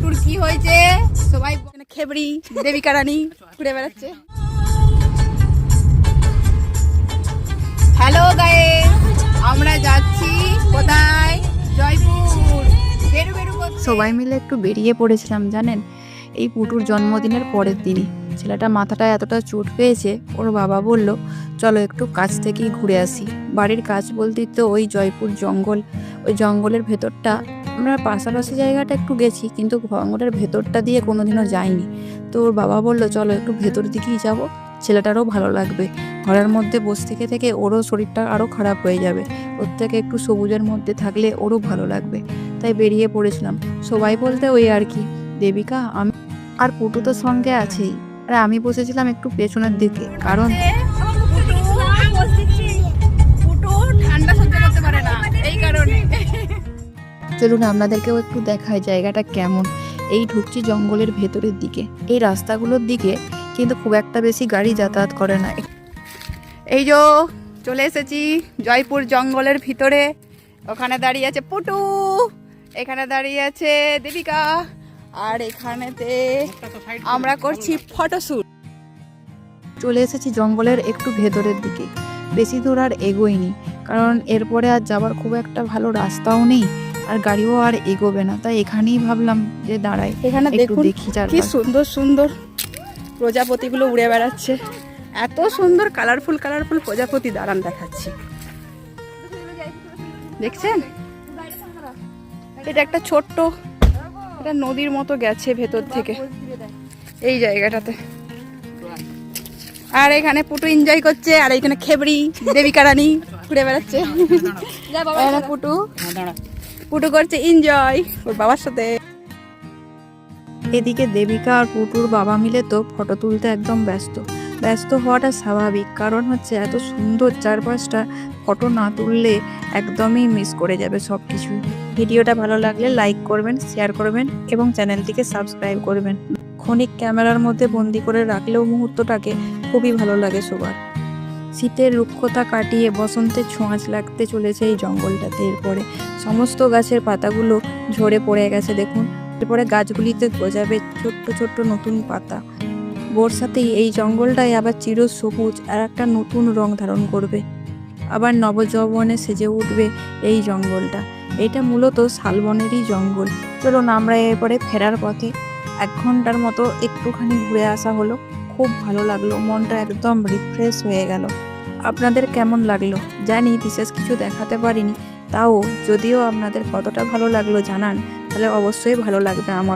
পুটুর কি হয়েছে সবাই খেবড়ি দেবিকা রানী ঘুরে বেড়াচ্ছে। হ্যালো গাইস, আমরা যাচ্ছি কোথায়? জয়পুর। সবাই মিলে একটু বেরিয়ে পড়েছিলাম জানেন, এই পুটুর জন্মদিনের পরের দিনই। ছেলেটা মাথাটা এতটা চোট পেয়েছে, ওর বাবা বলল চলো একটু কাছ থেকেই ঘুরে আসি। বাড়ির কাজ বলতে তো ওই জয়পুর জঙ্গল, ওই জঙ্গলের ভেতরটা। আমরা পাশাপাশি জায়গাটা একটু গেছি, কিন্তু জঙ্গলের ভেতরটা দিয়ে কোনোদিনও যাইনি। তো ওর বাবা বলল চলো একটু ভেতর দিকেই যাব, ছেলেটারও ভালো লাগবে। ঘরের মধ্যে বসে থেকে থেকে ওরও শরীরটা আরও খারাপ হয়ে যাবে, ওর থেকে একটু সবুজের মধ্যে থাকলে ওরও ভালো লাগবে। তাই বেরিয়ে পড়েছিলাম। সবাই বলতে ওই আর কি, দেবিকা আমি আর পুটু তো সঙ্গে আছেই। আর আমি বসেছিলাম একটু পেছনের দিকে, কারণ পুটু ঠান্ডা সহ্য করতে পারে না, এই কারণে। চলুন আপনাদেরকেও একটু দেখায় জায়গাটা কেমন। এই ঢুকছি জঙ্গলের ভেতরের দিকে। এই রাস্তাগুলোর দিকে কিন্তু খুব একটা বেশি গাড়ি যাতায়াত করে না। এই যে চলে এসেছি জয়পুর জঙ্গলের ভিতরে। ওখানে দাঁড়িয়ে আছে পুটু, এখানে দাঁড়িয়ে আছে দেবিকা, আর এখানেতে আমরা করছি ফটোশ্যুট। চলে এসেছি জঙ্গলের একটু ভেতরের দিকে। বেশি দূর আর এগোইনি, কারণ এরপরে আর যাবার খুব একটা ভালো রাস্তাও নেই, আর গাড়িও আর এগোবে না। তাই এখানেই ভাবলাম যে দাঁড়াই, এখানে একটু দেখুন দেখি কি সুন্দর সুন্দর প্রজাপতিগুলো উড়ে বেড়াচ্ছে। এত সুন্দর কালারফুল কালারফুল প্রজাপতি, দাঁড়ান দেখাচ্ছি। দেখছেন, এটা একটা ছোট্ট, এটা নদীর মতো গেছে ভেতর থেকে এই জায়গাটাতে। আর এখানে পুটু এনজয় করছে, আর এখানে খেবড়ি দেবিকা রানী ঘুরে বেড়াচ্ছে। এখানে পুটু পুটু করছে এনজয় ওর বাবার সাথে। এদিকে দেবিকা আর পুটুর বাবা মিলে তো ফটো তুলতে একদম ব্যস্ত হওয়াটা স্বাভাবিক, কারণ হচ্ছে এত সুন্দর চারপাশটা, ফটো না তুললে একদমই মিস করে যাবে সব কিছু। ভিডিওটা ভালো লাগলে লাইক করবেন, শেয়ার করবেন এবং চ্যানেলটিকে সাবস্ক্রাইব করবেন। ক্ষণিক ক্যামেরার মধ্যে বন্দি করে রাখলেও মুহূর্তটাকে খুবই ভালো লাগে সবার। শীতের রুক্ষতা কাটিয়ে বসন্তের ছোঁয়াচ লাগতে চলেছে এই জঙ্গলটাতে। এরপরে সমস্ত গাছের পাতাগুলো ঝরে পড়ে গেছে দেখুন। এরপরে গাছগুলিতে গজাবে ছোট্ট ছোট্ট নতুন পাতা। বর্ষাতেই এই জঙ্গলটাই আবার চির সবুজ আর একটা নতুন রং ধারণ করবে, আবার নবযৌবনে সেজে উঠবে এই জঙ্গলটা। এটা মূলত শালবনেরই জঙ্গল। চলুন আমরা এরপরে ফেরার পথে 1 ঘন্টার মতো একটুখানি ঘুরে আসা হলো। খুব ভালো লাগলো, মনটা একদম রিফ্রেশ হয়ে গেল। আপনাদের কেমন লাগলো জানি, বিশেষ কিছু দেখাতে পারিনি, তাও যদিও আপনাদের কতটা ভালো লাগলো জানান, তাহলে অবশ্যই ভালো লাগবে আমার।